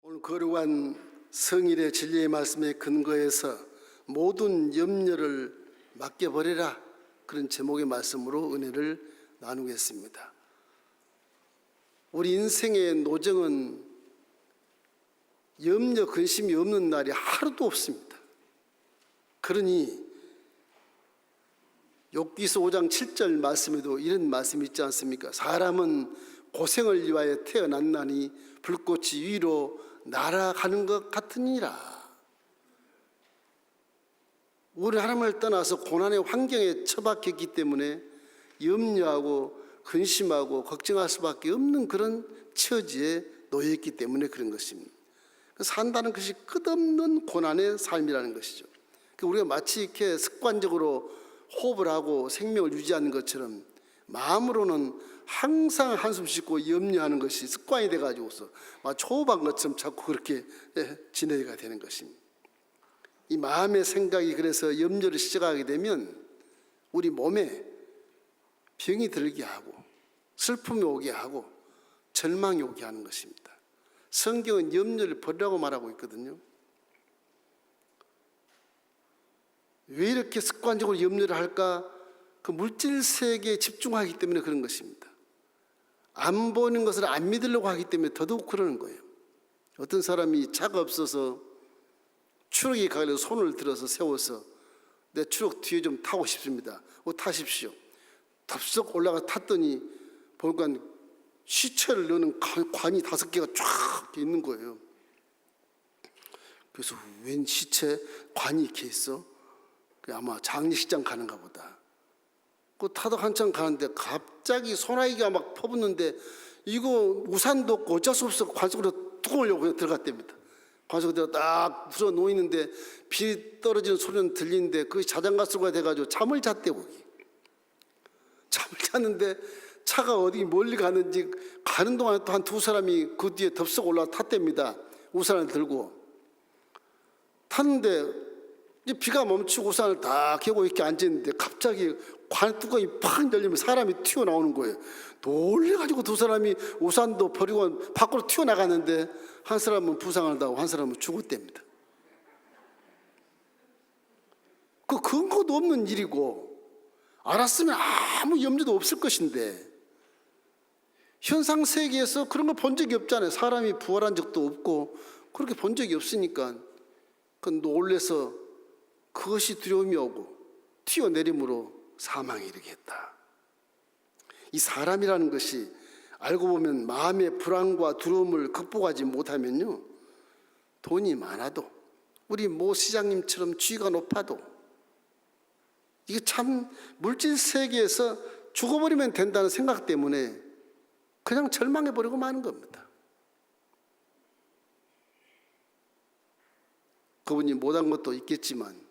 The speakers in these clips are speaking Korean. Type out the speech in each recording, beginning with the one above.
오늘 거룩한 성일의 진리의 말씀에 근거해서 모든 염려를 맡겨버리라, 그런 제목의 말씀으로 은혜를 나누겠습니다. 우리 인생의 노정은 염려, 근심이 없는 날이 하루도 없습니다. 그러니 욥기서 5장 7절 말씀에도 이런 말씀이 있지 않습니까? 사람은 고생을 위하여 태어났나니 불꽃이 위로 날아가는 것 같으니라. 우리 하나님을 떠나서 고난의 환경에 처박혔기 때문에 염려하고 근심하고 걱정할 수밖에 없는 그런 처지에 놓여있기 때문에 그런 것입니다. 산다는 것이 끝없는 고난의 삶이라는 것이죠. 우리가 마치 이렇게 습관적으로 호흡을 하고 생명을 유지하는 것처럼 마음으로는 항상 한숨 쉬고 염려하는 것이 습관이 돼가지고서 초호흡한 것처럼 자꾸 그렇게 지내가 되는 것입니다. 이 마음의 생각이 그래서 염려를 시작하게 되면 우리 몸에 병이 들게 하고 슬픔이 오게 하고 절망이 오게 하는 것입니다. 성경은 염려를 버리라고 말하고 있거든요. 왜 이렇게 습관적으로 염려를 할까? 그 물질 세계에 집중하기 때문에 그런 것입니다. 안 보이는 것을 안 믿으려고 하기 때문에 더더욱 그러는 거예요. 어떤 사람이 차가 없어서 추락이 가려고 손을 들어서 세워서 내 추락 뒤에 좀 타고 싶습니다. 타십시오. 덥석 올라가 탔더니 보니까 시체를 넣는 관이 5개가 쫙 있는 거예요. 그래서 웬 시체 관이 이렇게 있어? 아마 장례식장 가는가 보다. 그 타다 한참 가는데 갑자기 소나기가 막 퍼붓는데 이거 우산도 없고 어쩔 수 없어 관 속으로 뚝 올려고 그냥 들어갔답니다. 관 속에 들어가 딱 불어 놓이는데 비 떨어지는 소리는 들리는데 그 자장가 소리가 돼가지고 잠을 잤대. 거기 잠을 잤는데 차가 어디 멀리 가는지 가는 동안에 또 한 2사람이 그 뒤에 덥석 올라와 탔답니다. 우산을 들고 탔는데 이제 비가 멈추고 우산을 다 켜고 이렇게 앉았는데 갑자기 관 뚜껑이 팍 열리면 사람이 튀어나오는 거예요. 놀래가지고 2사람이 우산도 버리고 밖으로 튀어나갔는데 한 사람은 부상을 당하고 한 사람은 죽었답니다. 그 근거도 없는 일이고 알았으면 아무 염려도 없을 것인데 현상 세계에서 그런 거 본 적이 없잖아요. 사람이 부활한 적도 없고 그렇게 본 적이 없으니까 그 놀래서 그것이 두려움이 오고 튀어내림으로 사망에 이르겠다. 이 사람이라는 것이 알고 보면 마음의 불안과 두려움을 극복하지 못하면요, 돈이 많아도 우리 모 시장님처럼 지위가 높아도 이게 참 물질 세계에서 죽어버리면 된다는 생각 때문에 그냥 절망해버리고 마는 겁니다. 그분이 못한 것도 있겠지만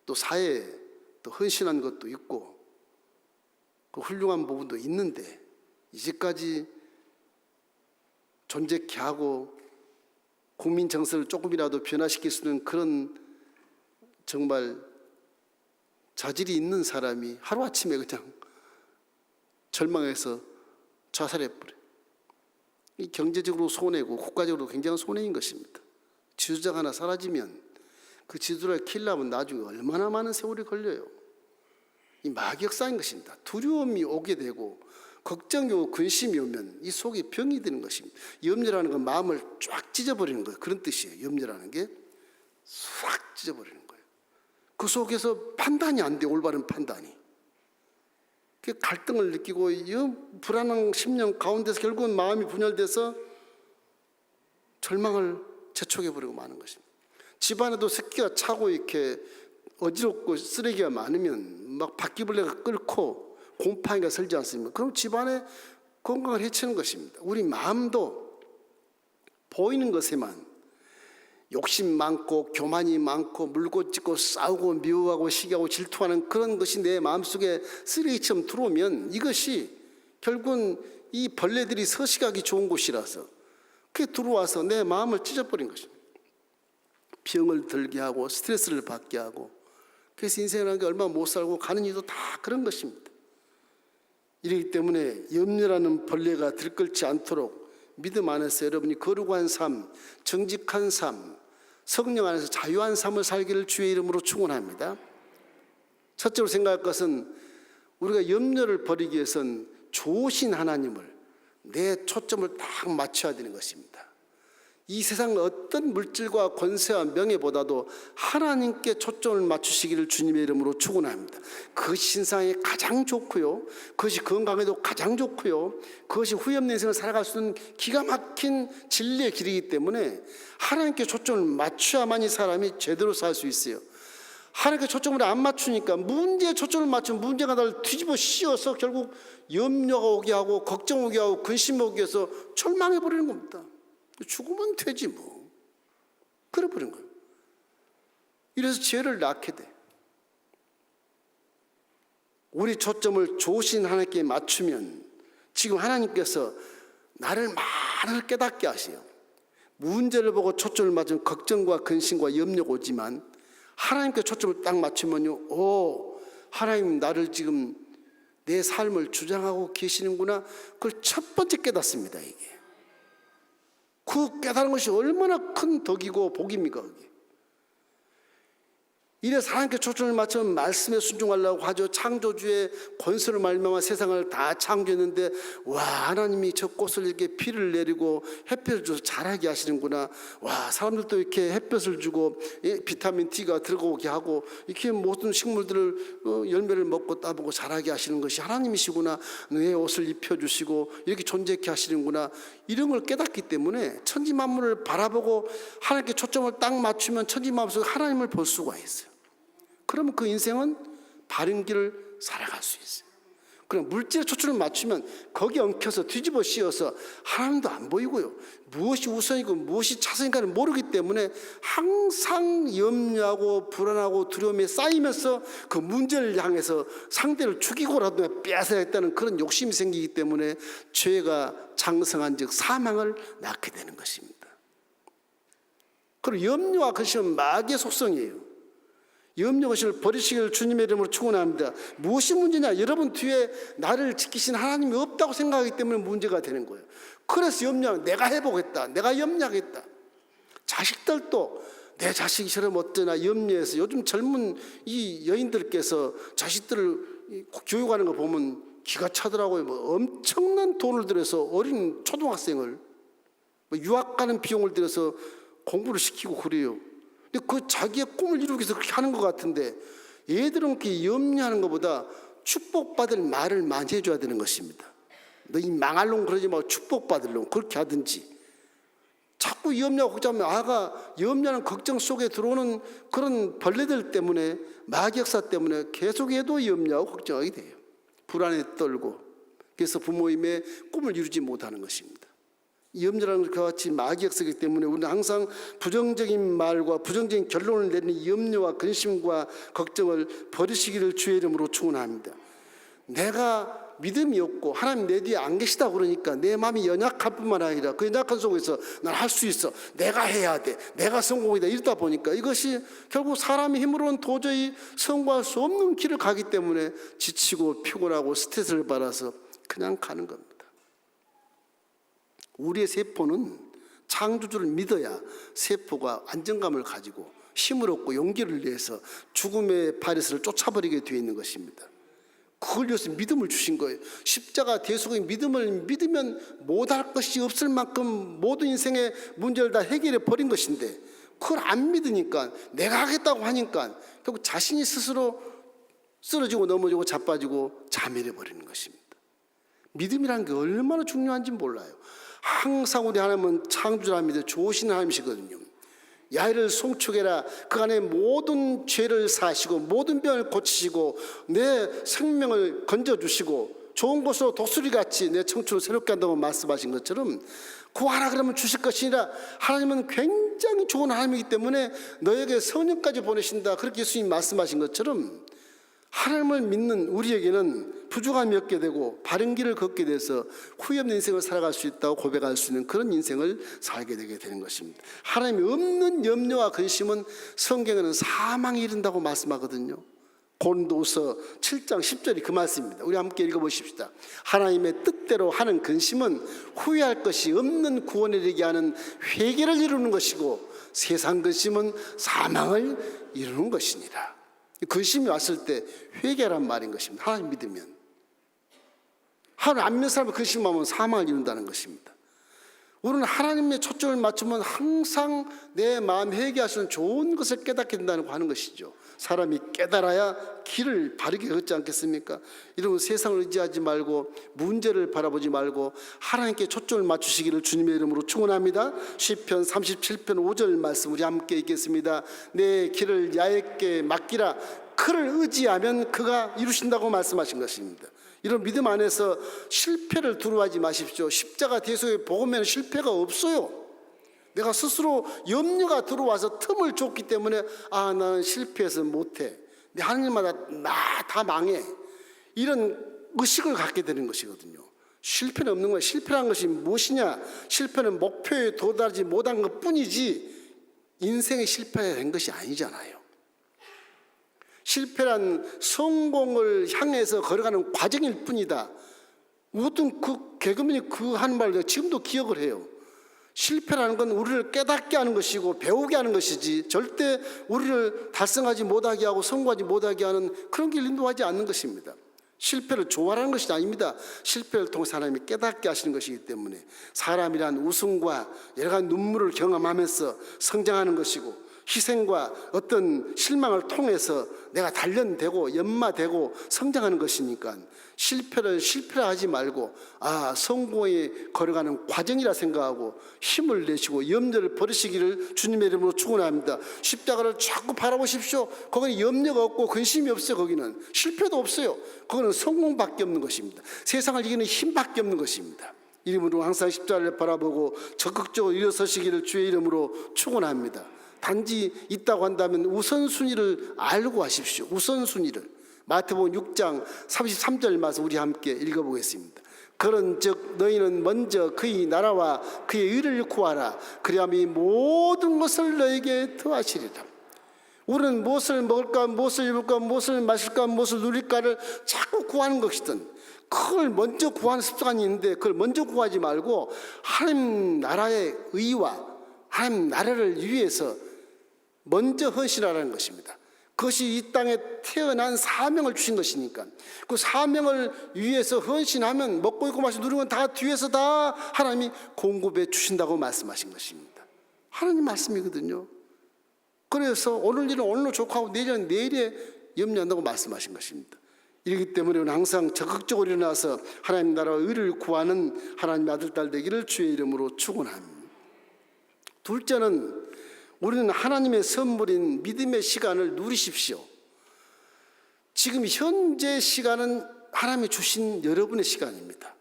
또 사회에 또 헌신한 것도 있고 그 훌륭한 부분도 있는데 이제까지 존재케 하고 국민 정서를 조금이라도 변화시킬 수 있는 그런 정말 자질이 있는 사람이 하루아침에 그냥 절망해서 자살해버려요. 이 경제적으로 손해고 국가적으로 굉장한 손해인 것입니다. 지도자가 하나 사라지면 그 지도자를 키려면 나중에 얼마나 많은 세월이 걸려요. 이 막역사인 것입니다. 두려움이 오게 되고 걱정이 오고 근심이 오면 이 속에 병이 드는 것입니다. 염려라는 건 마음을 쫙 찢어버리는 거예요. 그런 뜻이에요. 염려라는 게 싹 찢어버리는 거예요. 그 속에서 판단이 안 돼요. 올바른 판단이. 그 갈등을 느끼고 이 불안한 심령 가운데서 결국은 마음이 분열돼서 절망을 재촉해버리고 마는 것입니다. 집안에도 새끼가 차고 이렇게 어지럽고 쓰레기가 많으면 막 바퀴벌레가 끓고 곰팡이가 설지 않습니까? 그럼 집안의 건강을 해치는 것입니다. 우리 마음도 보이는 것에만 욕심 많고 교만이 많고 물고 찢고 싸우고 미워하고 시기하고 질투하는 그런 것이 내 마음속에 쓰레기처럼 들어오면 이것이 결국은 이 벌레들이 서식하기 좋은 곳이라서 그게 들어와서 내 마음을 찢어버린 것입니다. 병을 들게 하고 스트레스를 받게 하고 그래서 인생이라는 게 얼마나 못 살고 가는 이유도 다 그런 것입니다. 이렇기 때문에 염려라는 벌레가 들끓지 않도록 믿음 안에서 여러분이 거룩한 삶, 정직한 삶, 성령 안에서 자유한 삶을 살기를 주의 이름으로 축원합니다. 첫째로 생각할 것은 우리가 염려를 버리기 위해서는 좋으신 하나님을 내 초점을 딱 맞춰야 되는 것입니다. 이 세상 어떤 물질과 권세와 명예보다도 하나님께 초점을 맞추시기를 주님의 이름으로 축원합니다. 그것이 신상에 가장 좋고요, 그것이 건강에도 가장 좋고요, 그것이 후회 없는 인생을 살아갈 수 있는 기가 막힌 진리의 길이기 때문에 하나님께 초점을 맞춰야만이 사람이 제대로 살 수 있어요. 하나님께 초점을 안 맞추니까 문제에 초점을 맞추면 문제가 날 뒤집어 씌워서 결국 염려가 오게 하고 걱정 오게 하고 근심 오게 해서 절망해 버리는 겁니다. 죽으면 되지 뭐. 그래 버린 거예요. 이래서 죄를 낳게 돼. 우리 초점을 좋으신 하나님께 맞추면 지금 하나님께서 나를 많이 깨닫게 하세요. 문제를 보고 초점을 맞으면 걱정과 근심과 염려가 오지만 하나님께 초점을 딱 맞추면요, 하나님 나를 지금 내 삶을 주장하고 계시는구나. 그걸 첫 번째 깨닫습니다. 이게 그 깨달은 것이 얼마나 큰 덕이고 복입니까? 그게. 이래서 하나님께 초점을 맞추면 말씀에 순종하려고 하죠. 창조주의 권세를 말미암아 세상을 다 창조했는데 와, 하나님이 저 꽃을 이렇게 피를 내리고 햇볕을 줘서 자라게 하시는구나. 와, 사람들도 이렇게 햇볕을 주고 비타민 D가 들어오게 하고 이렇게 모든 식물들을 열매를 먹고 따보고 자라게 하시는 것이 하나님이시구나. 내 옷을 입혀주시고 이렇게 존재케 하시는구나. 이런 걸 깨닫기 때문에 천지만물을 바라보고 하나님께 초점을 딱 맞추면 천지만물 속에 하나님을 볼 수가 있어요. 그러면 그 인생은 바른 길을 살아갈 수 있어요. 그럼 물질에 초점을 맞추면 거기 엉켜서 뒤집어 씌워서 하나님도 안 보이고요, 무엇이 우선이고 무엇이 차선인가를 모르기 때문에 항상 염려하고 불안하고 두려움에 쌓이면서 그 문제를 향해서 상대를 죽이고라도 빼앗아야겠다는 그런 욕심이 생기기 때문에 죄가 장성한 즉 사망을 낳게 되는 것입니다. 그리고 염려와 근심은 마귀의 속성이에요. 염려 것을 버리시기를 주님의 이름으로 축원합니다. 무엇이 문제냐? 여러분 뒤에 나를 지키신 하나님이 없다고 생각하기 때문에 문제가 되는 거예요. 그래서 염려하면 내가 해보겠다, 내가 염려하겠다. 자식들도 내 자식이처럼 어쩌나 염려해서 요즘 젊은 이 여인들께서 자식들을 교육하는 거 보면 기가 차더라고요. 뭐 엄청난 돈을 들여서 어린 초등학생을 유학 가는 비용을 들여서 공부를 시키고 그래요. 근데 그 자기의 꿈을 이루기 위해서 그렇게 하는 것 같은데 얘들은 그렇게 염려하는 것보다 축복받을 말을 많이 해줘야 되는 것입니다. 너 이 망할 놈 그러지 말고 축복받을 놈 그렇게 하든지. 자꾸 염려하고 걱정하면 아가 염려하는 걱정 속에 들어오는 그런 벌레들 때문에 마귀 역사 때문에 계속해도 염려하고 걱정하게 돼요. 불안에 떨고 그래서 부모님의 꿈을 이루지 못하는 것입니다. 염려라는 것과 같이 마귀 역사이기 때문에 우리는 항상 부정적인 말과 부정적인 결론을 내리는 염려와 근심과 걱정을 버리시기를 주의 이름으로 축원합니다. 내가 믿음이 없고 하나님 내 뒤에 안 계시다 그러니까 내 마음이 연약할 뿐만 아니라 그 연약한 속에서 난 할 수 있어, 내가 해야 돼, 내가 성공이다 이러다 보니까 이것이 결국 사람의 힘으로는 도저히 성공할 수 없는 길을 가기 때문에 지치고 피곤하고 스트레스를 받아서 그냥 가는 겁니다. 우리의 세포는 창조주를 믿어야 세포가 안정감을 가지고 힘을 얻고 용기를 내서 죽음의 바리스를 쫓아버리게 되어 있는 것입니다. 그걸 위해서 믿음을 주신 거예요. 십자가 대속의 믿음을 믿으면 못할 것이 없을 만큼 모든 인생의 문제를 다 해결해 버린 것인데 그걸 안 믿으니까 내가 하겠다고 하니까 결국 자신이 스스로 쓰러지고 넘어지고 자빠지고 자멸해 버리는 것입니다. 믿음이라는 게 얼마나 중요한지 몰라요. 항상 우리 하나님은 창조주라 믿어 좋으신 하나님이시거든요. 야훼를 송축해라. 그 안에 모든 죄를 사시고 모든 병을 고치시고 내 생명을 건져주시고 좋은 곳으로 독수리같이 내 청춘을 새롭게 한다고 말씀하신 것처럼 구하라 그러면 주실 것이 아니라 하나님은 굉장히 좋은 하나님이기 때문에 너에게 성령까지 보내신다 그렇게 예수님이 말씀하신 것처럼 하나님을 믿는 우리에게는 부족함이 없게 되고 바른 길을 걷게 돼서 후회 없는 인생을 살아갈 수 있다고 고백할 수 있는 그런 인생을 살게 되게 되는 것입니다. 하나님이 없는 염려와 근심은 성경에는 사망에 이른다고 말씀하거든요. 고린도후서 7장 10절이 그 말씀입니다. 우리 함께 읽어보십시다. 하나님의 뜻대로 하는 근심은 후회할 것이 없는 구원에 이르게 하는 회개를 이루는 것이고, 세상 근심은 사망을 이루는 것이니라. 근심이 왔을 때 회개란 말인 것입니다. 하나님 믿으면. 하나님 안 믿는 사람은 근심하면 사망을 이룬다는 것입니다. 우리는 하나님의 초점을 맞추면 항상 내 마음 회개하시는 좋은 것을 깨닫게 된다고 하는 것이죠. 사람이 깨달아야 길을 바르게 걷지 않겠습니까? 이러면 세상을 의지하지 말고 문제를 바라보지 말고 하나님께 초점을 맞추시기를 주님의 이름으로 축원합니다. 시편 37편 5절 말씀 우리 함께 읽겠습니다. 내 길을 야훼게 맡기라. 그를 의지하면 그가 이루신다고 말씀하신 것입니다. 이런 믿음 안에서 실패를 두려워하지 마십시오. 십자가 대속의 복음에는 실패가 없어요. 내가 스스로 염려가 들어와서 틈을 줬기 때문에 나는 실패해서 못해, 내 하나님마다 나 다 망해, 이런 의식을 갖게 되는 것이거든요. 실패는 없는 거예요. 실패란 것이 무엇이냐? 실패는 목표에 도달하지 못한 것뿐이지 인생의 실패가 된 것이 아니잖아요. 실패란 성공을 향해서 걸어가는 과정일 뿐이다. 모든 그 개그맨이 그 하는 말을 지금도 기억을 해요. 실패라는 건 우리를 깨닫게 하는 것이고 배우게 하는 것이지, 절대 우리를 달성하지 못하게 하고 성공하지 못하게 하는 그런 길 인도하지 않는 것입니다. 실패를 좋아하는 것이 아닙니다. 실패를 통해 하나님이 깨닫게 하시는 것이기 때문에 사람이란 웃음과 여러 가지 눈물을 경험하면서 성장하는 것이고, 희생과 어떤 실망을 통해서 내가 단련되고 연마되고 성장하는 것이니까, 실패를 실패하지 말고 성공에 걸어가는 과정이라 생각하고 힘을 내시고 염려를 버리시기를 주님의 이름으로 축원합니다. 십자가를 자꾸 바라보십시오. 거기는 염려가 없고 근심이 없어요. 거기는 실패도 없어요. 거기는 성공밖에 없는 것입니다. 세상을 이기는 힘밖에 없는 것입니다. 이름으로 항상 십자가를 바라보고 적극적으로 일어서시기를 주의 이름으로 축원합니다. 단지 있다고 한다면 우선순위를 알고 하십시오. 우선순위를. 마태복음 6장 33절 말씀 우리 함께 읽어보겠습니다. 그런즉 너희는 먼저 그의 나라와 그의 의를 구하라. 그리하면 이 모든 것을 너에게 더하시리라. 우리는 무엇을 먹을까, 무엇을 입을까, 무엇을 마실까, 무엇을 누릴까를 자꾸 구하는 것이든, 그걸 먼저 구하는 습관이 있는데 그걸 먼저 구하지 말고 하나님 나라의 의와 하나님 나라를 위해서 먼저 헌신하라는 것입니다. 그것이 이 땅에 태어난 사명을 주신 것이니까, 그 사명을 위해서 헌신하면 먹고 입고 마시고 누리는 건 다 뒤에서 다 하나님이 공급해 주신다고 말씀하신 것입니다. 하나님 말씀이거든요. 그래서 오늘 일은 오늘로 족하고 내일은 내일에 염려한다고 말씀하신 것입니다. 이렇기 때문에 우리는 항상 적극적으로 일어나서 하나님 나라와 의를 구하는 하나님의 아들 딸 되기를 주의 이름으로 축원합니다. 둘째는, 우리는 하나님의 선물인 믿음의 시간을 누리십시오. 지금 현재 시간은 하나님이 주신 여러분의 시간입니다.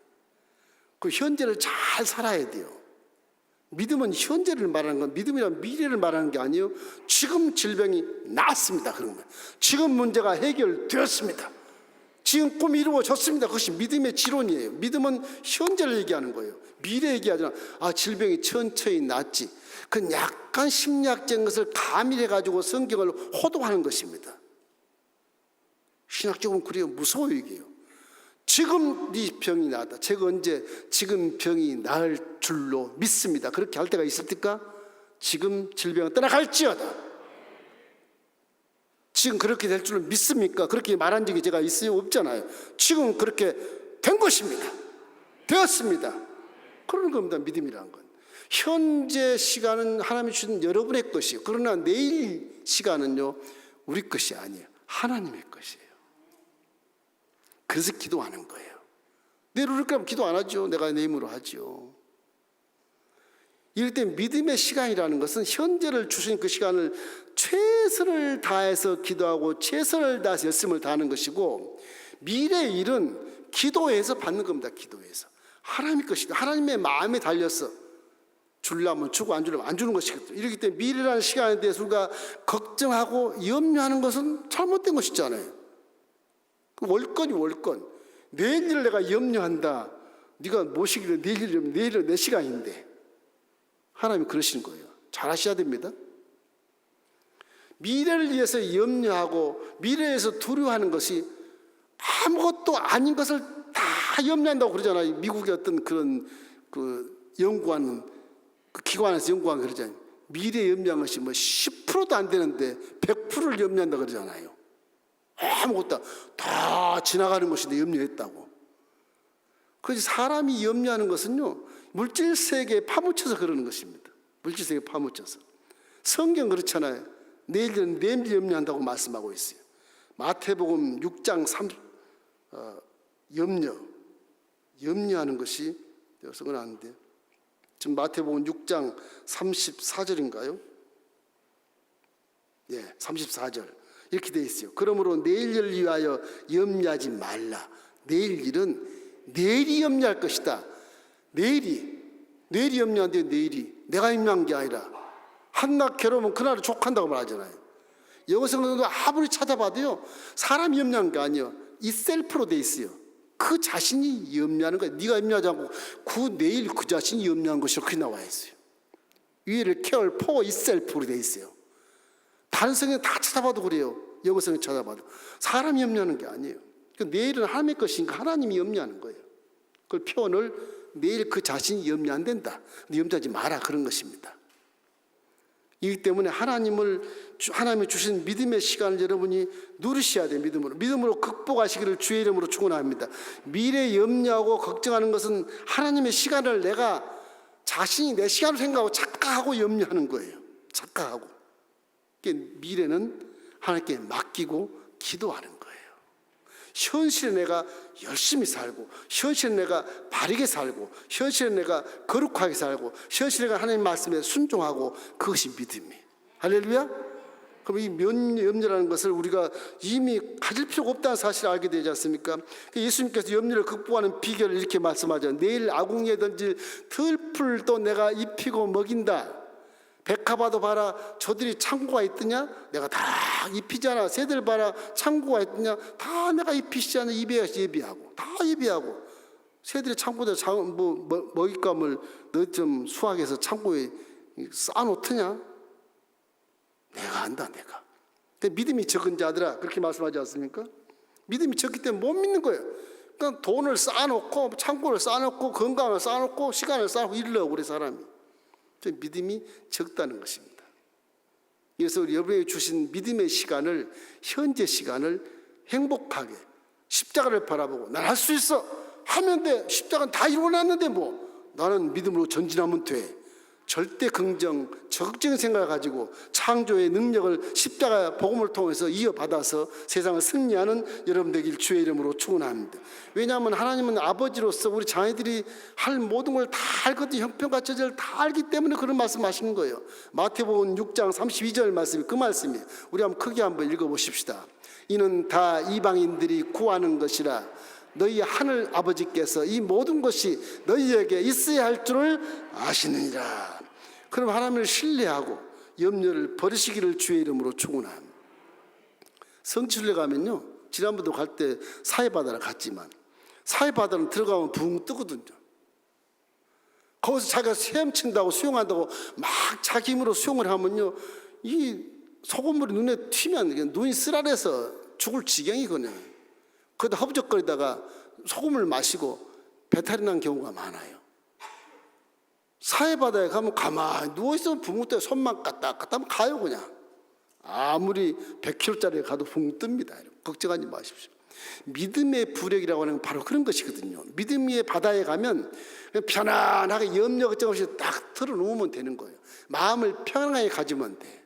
그 현재를 잘 살아야 돼요. 믿음은 현재를 말하는 건, 믿음이란 미래를 말하는 게 아니에요. 지금 질병이 나았습니다. 그런 거예요. 지금 문제가 해결되었습니다. 지금 꿈이 이루어졌습니다. 그것이 믿음의 지론이에요. 믿음은 현재를 얘기하는 거예요. 미래 얘기하지 않아. 질병이 천천히 낫지. 그건 약간 심리학적인 것을 가미해가지고 성경을 호도하는 것입니다. 신학적으로 그래요. 무서워요, 이게요. 지금 네 병이 나았다. 제가 언제 지금 병이 나을 줄로 믿습니다. 그렇게 할 때가 있습니까? 지금 질병은 떠나갈지어다. 지금 그렇게 될 줄로 믿습니까? 그렇게 말한 적이 제가 있어요? 없잖아요. 지금 그렇게 된 것입니다. 되었습니다. 그러는 겁니다. 믿음이라는 건. 현재 시간은 하나님이 주신 여러분의 것이에요. 그러나 내일 시간은요, 우리 것이 아니에요. 하나님의 것이에요. 그래서 기도하는 거예요. 내일 오를 거면 기도 안 하죠. 내가 내 힘으로 하죠. 이럴 때 믿음의 시간이라는 것은 현재를 주신 그 시간을 최선을 다해서 기도하고 최선을 다해서 열심을 다하는 것이고, 미래의 일은 기도해서 받는 겁니다. 기도해서. 하나님의 것이다. 하나님의 마음에 달려서 주려면 주고 안 주려면 안 주는 것이거든요. 이렇기 때문에 미래라는 시간에 대해서 우리가 걱정하고 염려하는 것은 잘못된 것이잖아요. 월권이 월권. 내일 일을 내가 염려한다. 네가 모시기를 내일이면 내일은 내 시간인데. 하나님이 그러시는 거예요. 잘 하셔야 됩니다. 미래를 위해서 염려하고 미래에서 두려워하는 것이 아무것도 아닌 것을 다 염려한다고 그러잖아요. 미국의 어떤 그런 그 연구하는 그 기관에서 연구한 그러잖아요. 미래 염려한 것이 뭐 10%도 안 되는데 100%를 염려한다 그러잖아요. 아무것도 다 지나가는 것인데 염려했다고. 그래서 사람이 염려하는 것은요, 물질 세계에 파묻혀서 그러는 것입니다. 물질 세계에 파묻혀서. 성경 그렇잖아요. 내일은 내일 염려한다고 말씀하고 있어요. 마태복음 6장 3 염려하는 것이 여기서 나는데 지금 마태복음 6장 34절인가요? 예, 34절 이렇게 되어 있어요. 그러므로 내일 일을 위하여 염려하지 말라. 내일 일은 내일이 염려할 것이다. 내일이 염려한데 내일이 내가 염려한 게 아니라 한낱 괴로우면 그날을 족한다고 말하잖아요. 영어 성경도 아무리 찾아봐도요, 사람이 염려한 게 아니에요. 이 셀프로 돼 있어요. 그 자신이 염려하는 거예요. 네가 염려하지 않고 그 내일 그 자신이 염려한 것이 그렇게 나와 있어요. 위를 care for itself로 돼 있어요. 다른 성경 다 찾아봐도 그래요. 영어 성경 찾아봐도 사람이 염려하는 게 아니에요. 그 내일은 하나님의 것이니까 하나님이 염려하는 거예요. 그걸 표현을 내일 그 자신이 염려 안 된다. 근데 염려하지 마라 그런 것입니다. 이기 때문에 하나님이 주신 믿음의 시간을 여러분이 누리셔야 돼요. 믿음으로 극복하시기를 주의 이름으로 축원합니다. 미래 염려하고 걱정하는 것은 하나님의 시간을 내가 자신이 내 시간을 생각하고 착각하고 염려하는 거예요. 착각하고. 미래는 하나님께 맡기고 기도하는 거예요. 현실에 내가 열심히 살고, 현실에 내가 바르게 살고, 현실에 내가 거룩하게 살고, 현실에 내가 하나님 말씀에 순종하고, 그것이 믿음이에요. 할렐루야. 그럼 이 염려라는 것을 우리가 이미 가질 필요가 없다는 사실을 알게 되지 않습니까? 예수님께서 염려를 극복하는 비결을 이렇게 말씀하죠. 내일 아궁이에 던질 들풀도 내가 입히고 먹인다. 백합화도 봐라, 저들이 창고가 있더냐? 내가 다 입히잖아. 새들 봐라, 창고가 있더냐? 다 내가 입히지 않아. 예비하고 다 예비하고. 새들이 창고에 먹잇감을 너좀 수확해서 창고에 쌓아놓더냐? 내가 안다, 내가. 믿음이 적은 자들아, 그렇게 말씀하지 않습니까? 믿음이 적기 때문에 못 믿는 거예요. 그러니까 돈을 쌓아놓고, 창고를 쌓아놓고, 건강을 쌓아놓고, 시간을 쌓아놓고 이러려고 그래, 사람이. 믿음이 적다는 것입니다. 그래서 우리 여러분에게 주신 믿음의 시간을, 현재 시간을 행복하게 십자가를 바라보고 난 할 수 있어 하면 돼. 십자가는 다 이루어놨는데 뭐 나는 믿음으로 전진하면 돼. 절대 긍정, 적극적인 생각을 가지고 창조의 능력을 십자가 복음을 통해서 이어받아서 세상을 승리하는 여러분 되길 주의 이름으로 축원합니다. 왜냐하면 하나님은 아버지로서 우리 자녀들이 할 모든 걸 다 알거든요. 형편과 처지를 다 알기 때문에 그런 말씀하시는 거예요. 마태복음 6장 32절 말씀이 그 말씀이에요. 우리 한번 크게 한번 읽어보십시다. 이는 다 이방인들이 구하는 것이라 너희 하늘 아버지께서 이 모든 것이 너희에게 있어야 할 줄을 아시느니라. 그럼 하나님을 신뢰하고 염려를 버리시기를 주의 이름으로 축원합니다. 성지순례 가면요, 지난번도 갈 때 사해바다를 갔지만 사해바다는 들어가면 붕 뜨거든요. 거기서 자기가 헤엄친다고 수영한다고 막 자기 힘으로 수영을 하면요, 이 소금물이 눈에 튀면 눈이 쓰라려서 죽을 지경이거든요. 그러다 허브적거리다가 소금을 마시고 배탈이 난 경우가 많아요. 사해바다에 가면 가만히 누워있으면 붕 떠요. 손만 까딱까딱 하면 가요. 그냥 아무리 100km짜리에 가도 붕 뜹니다. 걱정하지 마십시오. 믿음의 부력이라고 하는 건 바로 그런 것이거든요. 믿음의 바다에 가면 편안하게 염려 걱정 없이 딱 틀어놓으면 되는 거예요. 마음을 평안하게 가지면 돼.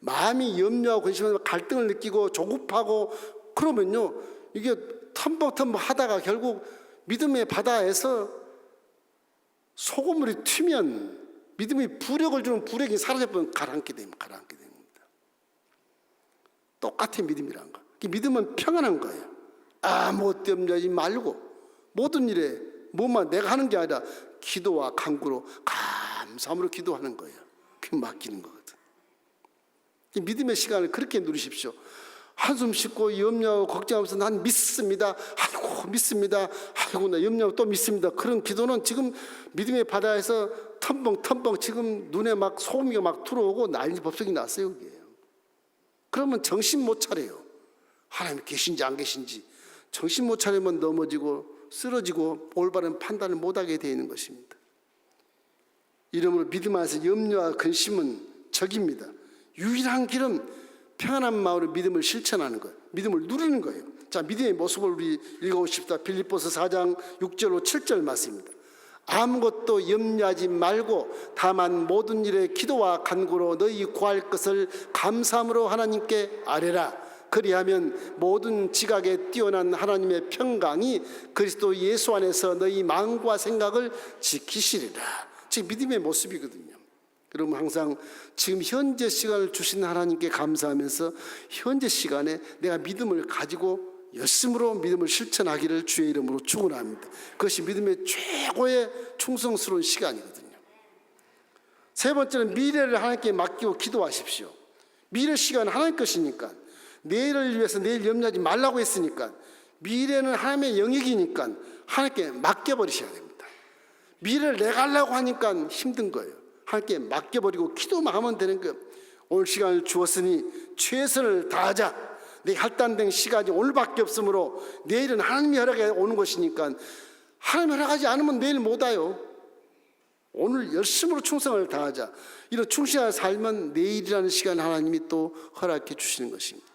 마음이 염려하고 근심하고 갈등을 느끼고 조급하고 그러면요, 이게 텀벅텀벅 하다가 결국 믿음의 바다에서 소금물이 튀면 믿음이 부력을 주는 부력이 사라져버리면 가라앉게 됩니다. 똑같은 믿음이란 거. 믿음은 평안한 거예요. 아무것도 염려하지 말고 모든 일에 뭐만 내가 하는 게 아니라 기도와 간구로 감사함으로 기도하는 거예요. 그게 맡기는 거거든. 믿음의 시간을 그렇게 누리십시오. 한숨 쉬고 염려하고 걱정하면서 난 믿습니다. 아이고 믿습니다. 아이고 나 염려하고 또 믿습니다. 그런 기도는 지금 믿음의 바다에서 텀벙 지금 눈에 막 소금이 막 들어오고 난리 법석이 났어요. 그게. 그러면 정신 못 차려요. 하나님 계신지 안 계신지. 정신 못 차리면 넘어지고 쓰러지고 올바른 판단을 못하게 되는 것입니다. 이러므로 믿음 안에서 염려와 근심은 적입니다. 유일한 길은 평안한 마음으로 믿음을 실천하는 거예요. 믿음을 누리는 거예요. 자, 믿음의 모습을 우리 읽어보십시다. 빌립보서 4장 6절로 7절 말씀입니다. 아무것도 염려하지 말고 다만 모든 일에 기도와 간구로 너희 구할 것을 감사함으로 하나님께 아뢰라. 그리하면 모든 지각에 뛰어난 하나님의 평강이 그리스도 예수 안에서 너희 마음과 생각을 지키시리라. 즉 믿음의 모습이거든요. 여러분 항상 지금 현재 시간을 주신 하나님께 감사하면서 현재 시간에 내가 믿음을 가지고 열심으로 믿음을 실천하기를 주의 이름으로 축원합니다. 그것이 믿음의 최고의 충성스러운 시간이거든요. 세 번째는 미래를 하나님께 맡기고 기도하십시오. 미래 시간은 하나님 것이니까, 내일을 위해서 내일 염려하지 말라고 했으니까, 미래는 하나님의 영역이니까 하나님께 맡겨버리셔야 됩니다. 미래를 내가 하려고 하니까 힘든 거예요. 하나님께 맡겨버리고 기도만 하면 되는 거예요. 오늘 시간을 주었으니 최선을 다하자. 내 할당된 시간이 오늘밖에 없으므로 내일은 하나님의 허락에 오는 것이니까 하나님 허락하지 않으면 내일 못 와요. 오늘 열심으로 충성을 다하자. 이런 충실하게 살면 내일이라는 시간 하나님이 또 허락해 주시는 것입니다.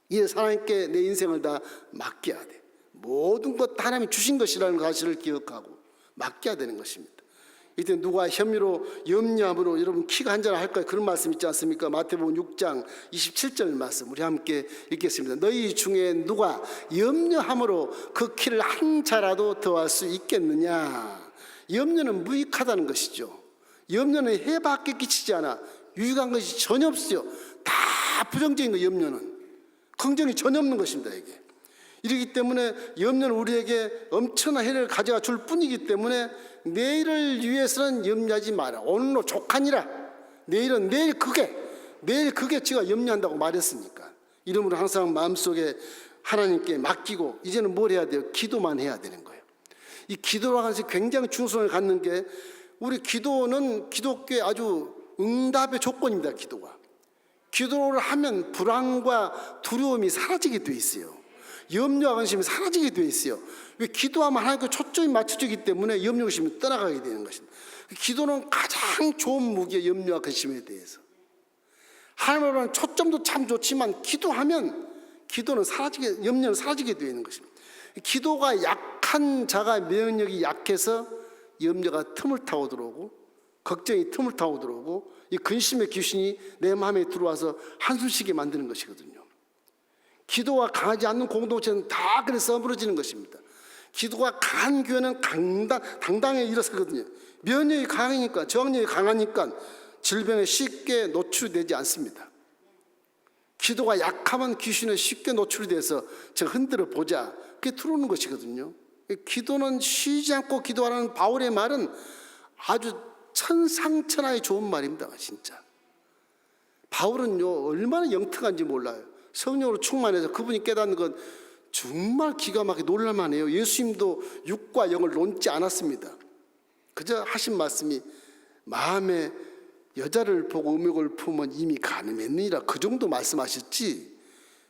이래서 하나님께 내 인생을 다 맡겨야 돼. 모든 것 다 하나님이 주신 것이라는 사실을 기억하고 맡겨야 되는 것입니다. 이때 누가 혐의로 염려함으로 여러분 키가 한잔 할까요? 그런 말씀 있지 않습니까? 마태복음 6장 27절 말씀 우리 함께 읽겠습니다. 너희 중에 누가 염려함으로 그 키를 한 자라도 더할 수 있겠느냐? 염려는 무익하다는 것이죠. 염려는 해밖에 끼치지 않아 유익한 것이 전혀 없어요. 다 부정적인 거. 염려는 긍정이 전혀 없는 것입니다. 이게 이렇기 때문에 염려는 우리에게 엄청난 해를 가져가 줄 뿐이기 때문에 내일을 위해서는 염려하지 마라. 오늘로 족하니라. 내일은 내일 그게 제가 염려한다고 말했으니까. 이러므로 항상 마음속에 하나님께 맡기고 이제는 뭘 해야 돼요? 기도만 해야 되는 거예요. 이 기도라는 것이 굉장히 중요성을 갖는 게, 우리 기도는 기독교의 아주 응답의 조건입니다. 기도를 하면 불안과 두려움이 사라지게 돼 있어요. 염려와 근심이 사라지게 되어 있어요. 왜? 기도하면 하나님께 초점이 맞춰지기 때문에 염려 근심이 떠나가게 되는 것입니다. 기도는 가장 좋은 무기예요. 염려와 근심에 대해서 하나님으로는 초점도 참 좋지만 기도하면 염려는 사라지게 되어 있는 것입니다. 기도가 약한 자가 면역력이 약해서 염려가 틈을 타고 들어오고 걱정이 틈을 타고 들어오고 이 근심의 귀신이 내 마음에 들어와서 한숨 쉬게 만드는 것이거든요. 기도가 강하지 않는 공동체는 다 그래서 써부러지는 것입니다. 기도가 강한 교회는 당당히 일어서거든요. 면역이 강하니까, 저항력이 강하니까 질병에 쉽게 노출되지 않습니다. 기도가 약하면 귀신에 쉽게 노출이 돼서 제가 흔들어 보자, 그게 들어오는 것이거든요. 기도는 쉬지 않고 기도하라는 바울의 말은 아주 천상천하의 좋은 말입니다. 진짜 바울은요 얼마나 영특한지 몰라요. 성령으로 충만해서 그분이 깨닫는 건 정말 기가 막히게 놀랄만해요. 예수님도 육과 영을 논지 않았습니다. 그저 하신 말씀이 마음에 여자를 보고 음욕을 품으면 이미 가늠했느니라, 그 정도 말씀하셨지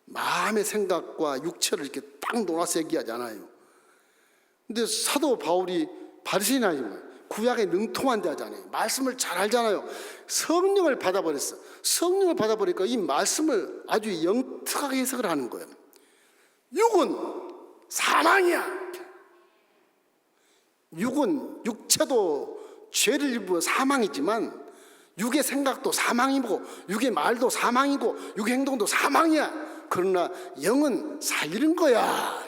마음의 생각과 육체를 이렇게 딱 놀아서 얘기하지 않아요. 근데 사도 바울이 바리새인 아니에요. 구약에 능통한 데 하잖아요. 말씀을 잘 알잖아요. 성령을 받아버렸어. 성령을 받아버리니까 이 말씀을 아주 영특하게 해석을 하는 거예요. 육은 사망이야. 육체도 죄를 입어 사망이지만 육의 생각도 사망이고 육의 말도 사망이고 육의 행동도 사망이야. 그러나 영은 살리는 거야.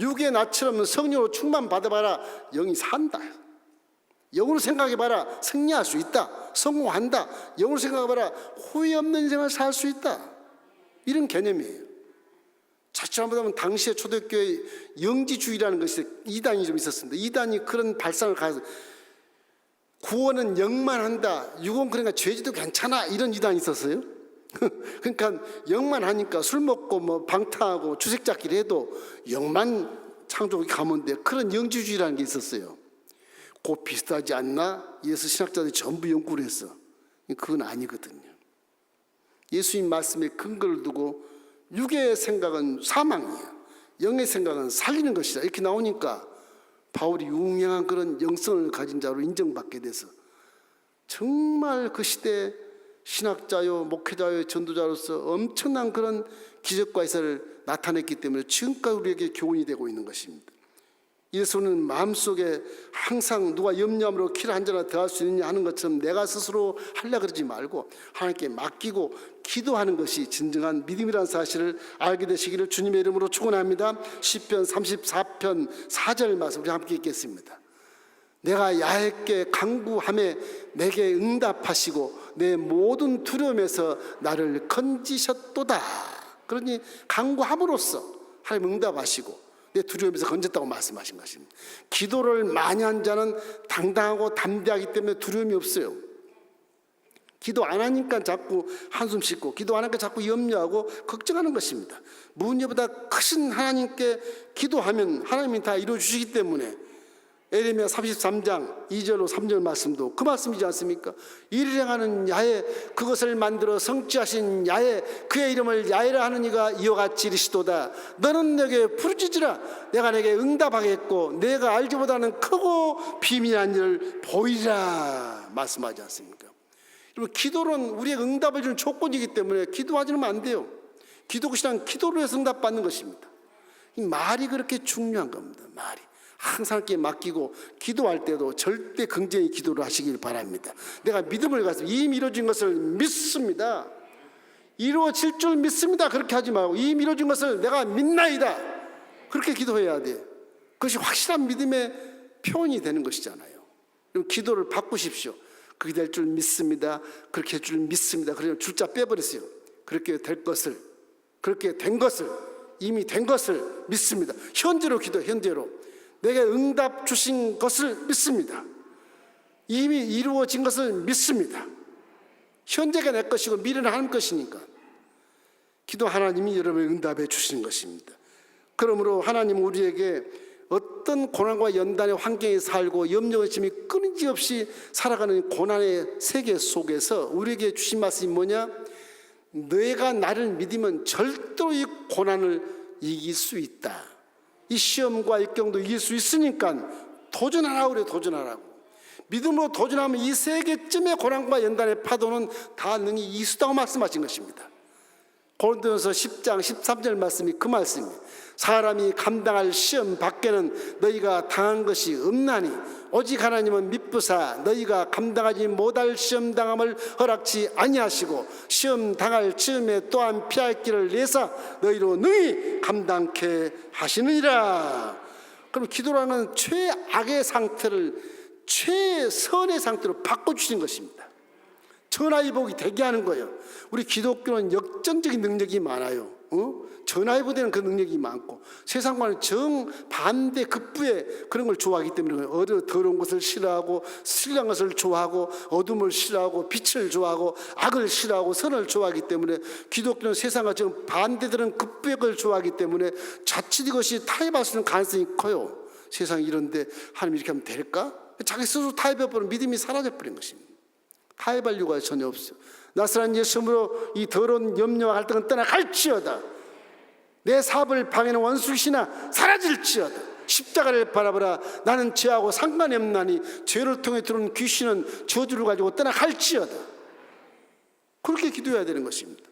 육의 나처럼 성령으로 충만 받아봐라. 영이 산다. 영으로 생각해봐라. 승리할 수 있다. 성공한다. 영으로 생각해봐라. 후회 없는 인생을 살 수 있다. 이런 개념이에요. 잘못하면 당시에 초대교회 영지주의라는 것이 이단이 좀 있었습니다. 이단이 그런 발상을 가서 구원은 영만 한다. 육은 그러니까 죄지도 괜찮아. 이런 이단이 있었어요. 그러니까 영만 하니까 술 먹고 뭐 방탕하고 주색 잡기를 해도 영만 창조하게 가면 돼. 그런 영지주의라는 게 있었어요. 곧 비슷하지 않나? 예수 신학자들이 전부 연구를 했어. 그건 아니거든요. 예수님 말씀에 근거를 두고 육의 생각은 사망이야, 영의 생각은 살리는 것이다, 이렇게 나오니까 바울이 유명한 그런 영성을 가진 자로 인정받게 돼서 정말 그 시대 신학자요, 목회자요, 전도자로서 엄청난 그런 기적과 역사를 나타냈기 때문에 지금까지 우리에게 교훈이 되고 있는 것입니다. 예수는 마음속에 항상 누가 염려함으로 키를 한 잔이나 더할 수 있느냐 하는 것처럼 내가 스스로 하려고 그러지 말고 하나님께 맡기고 기도하는 것이 진정한 믿음이라는 사실을 알게 되시기를 주님의 이름으로 축원합니다. 시편 34편 4절 말씀 우리 함께 읽겠습니다. 내가 야훼게 간구하매 내게 응답하시고 내 모든 두려움에서 나를 건지셨도다. 그러니 간구함으로써 하나님 응답하시고 내 두려움에서 건졌다고 말씀하신 것입니다. 기도를 많이 한 자는 당당하고 담대하기 때문에 두려움이 없어요. 기도 안 하니까 자꾸 한숨 씻고, 기도 안 하니까 자꾸 염려하고 걱정하는 것입니다. 무엇보다 크신 하나님께 기도하면 하나님이 다 이루어주시기 때문에 에레미야 33장 2절로 3절 말씀도 그 말씀이지 않습니까? 이를 행하는 야훼, 그것을 만들어 성취하신 야훼, 그의 이름을 야훼라 하는 이가 이와 같이 이르시도다. 너는 내게 부르짖으라. 내가 내게 응답하겠고 내가 알지 못하는 크고 비밀한 일을 보이리라 말씀하지 않습니까? 여러분, 기도는 우리에게 응답을 주는 조건이기 때문에 기도하지 않으면 안 돼요. 기도는 기도로 해서 응답받는 것입니다. 이 말이 그렇게 중요한 겁니다. 말이 항상 하나님께 맡기고 기도할 때도 절대 긍정의 기도를 하시길 바랍니다. 내가 믿음을 가지고 이미 이루어진 것을 믿습니다. 이루어질 줄 믿습니다. 그렇게 하지 말고 이미 이루어진 것을 내가 믿나이다. 그렇게 기도해야 돼. 그것이 확실한 믿음의 표현이 되는 것이잖아요. 기도를 바꾸십시오. 그렇게 될 줄 믿습니다. 그렇게 할 줄 믿습니다. 그러면 줄자 빼버렸어요. 그렇게 될 것을, 그렇게 된 것을, 이미 된 것을 믿습니다. 현재로 기도, 현재로 내게 응답 주신 것을 믿습니다. 이미 이루어진 것을 믿습니다. 현재가 내 것이고 미래는 하나님 것이니까 기도 하나님이 여러분을 응답해 주시는 것입니다. 그러므로 하나님은 우리에게 어떤 고난과 연단의 환경에 살고 염려의심이 끊임없이 살아가는 고난의 세계 속에서 우리에게 주신 말씀이 뭐냐? 너희가 나를 믿으면 절대로 이 고난을 이길 수 있다. 이 시험과 역경도 이길 수 있으니까 도전하라고 그래요. 도전하라고. 믿음으로 도전하면 이 세계쯤의 고난과 연단의 파도는 다 능히 이수다고 말씀하신 것입니다. 고린도전서 10장 13절 말씀이 그 말씀이에요. 사람이 감당할 시험 밖에는 너희가 당한 것이 없나니 오직 하나님은 미쁘사 너희가 감당하지 못할 시험 당함을 허락지 아니하시고 시험 당할 즈음에 또한 피할 길을 내사 너희로 능히 감당케 하시느니라. 그럼 기도라는 최악의 상태를 최선의 상태로 바꿔주시는 것입니다. 전화위복이 되게 하는 거예요. 우리 기독교는 역전적인 능력이 많아요. 전화위복되는 그 능력이 많고 세상과는 정반대 급부의 그런 걸 좋아하기 때문에 더러운 것을 싫어하고 신령한 것을 좋아하고 어둠을 싫어하고 빛을 좋아하고 악을 싫어하고 선을 좋아하기 때문에 기독교는 세상과 정반대되는 급부의 걸 좋아하기 때문에 자칫 이것이 타협할 수 있는 가능성이 커요. 세상이 이런데 하나님 이렇게 하면 될까? 자기 스스로 타협해버리면 믿음이 사라져버린 것입니다. 타협할 이유가 전혀 없어요. 나사렛 예수님으로 이 더러운 염려와 갈등은 떠나갈지어다. 내 사업을 방해하는 원수시나 사라질지어다. 십자가를 바라보라. 나는 죄하고 상관이 없나니 죄를 통해 들어온 귀신은 저주를 가지고 떠나갈지어다. 그렇게 기도해야 되는 것입니다.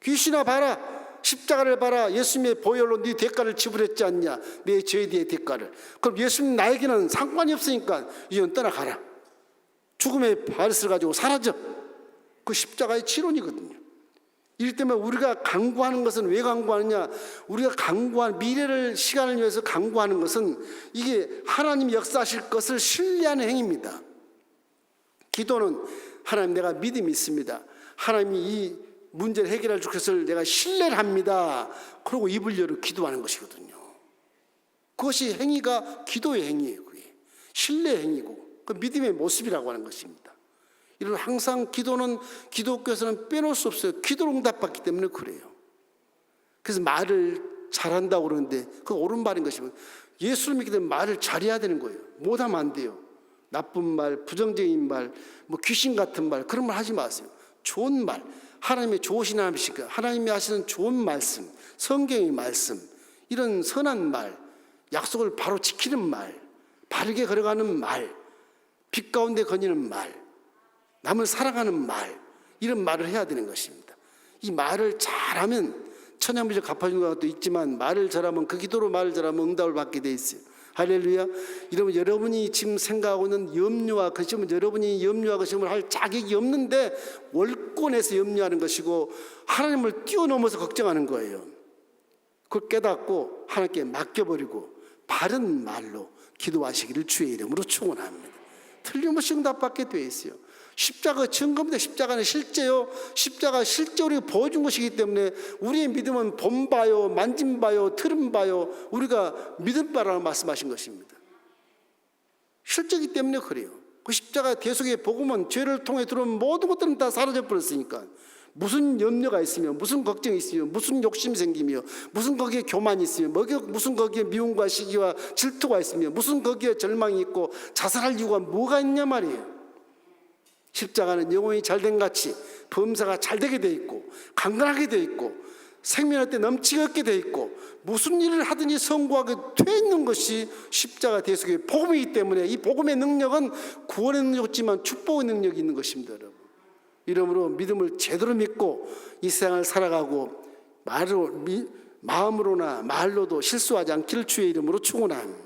귀신아 봐라. 십자가를 봐라. 예수님의 보혈로 네 대가를 지불했지 않냐. 내 죄에 대해 대가를. 그럼 예수님 나에게는 상관이 없으니까 이건 떠나가라. 죽음의 바리스를 가지고 사라져. 그 십자가의 치론이거든요. 이럴 때문에 우리가 강구하는 것은 왜 강구하느냐? 우리가 강구한 미래를 시간을 위해서 강구하는 것은 이게 하나님이 역사하실 것을 신뢰하는 행위입니다. 기도는 하나님 내가 믿음이 있습니다. 하나님이 이 문제를 해결할 것을 내가 신뢰를 합니다. 그리고 입을 열어 기도하는 것이거든요. 그것이 행위가 기도의 행위예요. 그게 신뢰의 행위고 그 믿음의 모습이라고 하는 것입니다. 이런 항상 기도는 기독교에서는 빼놓을 수 없어요. 기도로 응답받기 때문에 그래요. 그래서 말을 잘한다고 그러는데 그건 옳은 말인 것이면 예수를 믿기 때문에 말을 잘해야 되는 거예요. 못하면 안 돼요. 나쁜 말, 부정적인 말, 뭐 귀신 같은 말, 그런 말 하지 마세요. 좋은 말, 하나님의 좋으신 하나님이시니까 하나님이 하시는 좋은 말씀, 성경의 말씀, 이런 선한 말, 약속을 바로 지키는 말, 바르게 걸어가는 말, 빛 가운데 거니는 말, 남을 사랑하는 말, 이런 말을 해야 되는 것입니다. 이 말을 잘하면 천양비를 갚아주는 것도 있지만, 말을 잘하면, 그 기도로 말을 잘하면 응답을 받게 돼 있어요. 할렐루야. 이러면 여러분이 지금 생각하고 있는 염려와 거심은, 여러분이 염려와 거심을 할 자격이 없는데 월권에서 염려하는 것이고 하나님을 뛰어넘어서 걱정하는 거예요. 그걸 깨닫고 하나님께 맡겨버리고 바른 말로 기도하시기를 주의 이름으로 축원합니다. 틀림없이 응답받게 되어 있어요. 십자가 증거입니다. 십자가는 실제요. 십자가 실제 우리가 보여준 것이기 때문에 우리의 믿음은 본 바요, 만진 바요, 들은 바요, 우리가 믿을 바라고 말씀하신 것입니다. 실제이기 때문에 그래요. 그 십자가 대속의 복음은 죄를 통해 들어온 모든 것들은 다 사라져 버렸으니까, 무슨 염려가 있으며, 무슨 걱정이 있으며, 무슨 욕심이 생기며, 무슨 거기에 교만이 있으며, 무슨 거기에 미움과 시기와 질투가 있으며, 무슨 거기에 절망이 있고 자살할 이유가 뭐가 있냐 말이에요. 십자가는 영혼이 잘된 같이 범사가 잘되게 돼 있고, 강건하게 돼 있고, 생명할 때 넘치게 돼 있고, 무슨 일을 하든지 성공하게 돼 있는 것이 십자가 대속의 복음이기 때문에, 이 복음의 능력은 구원의 능력이지만 축복의 능력이 있는 것입니다. 여러분, 이러므로 믿음을 제대로 믿고 이 세상을 살아가고 마음으로나 말로도 실수하지 않기를 주의 이름으로 축원합니다.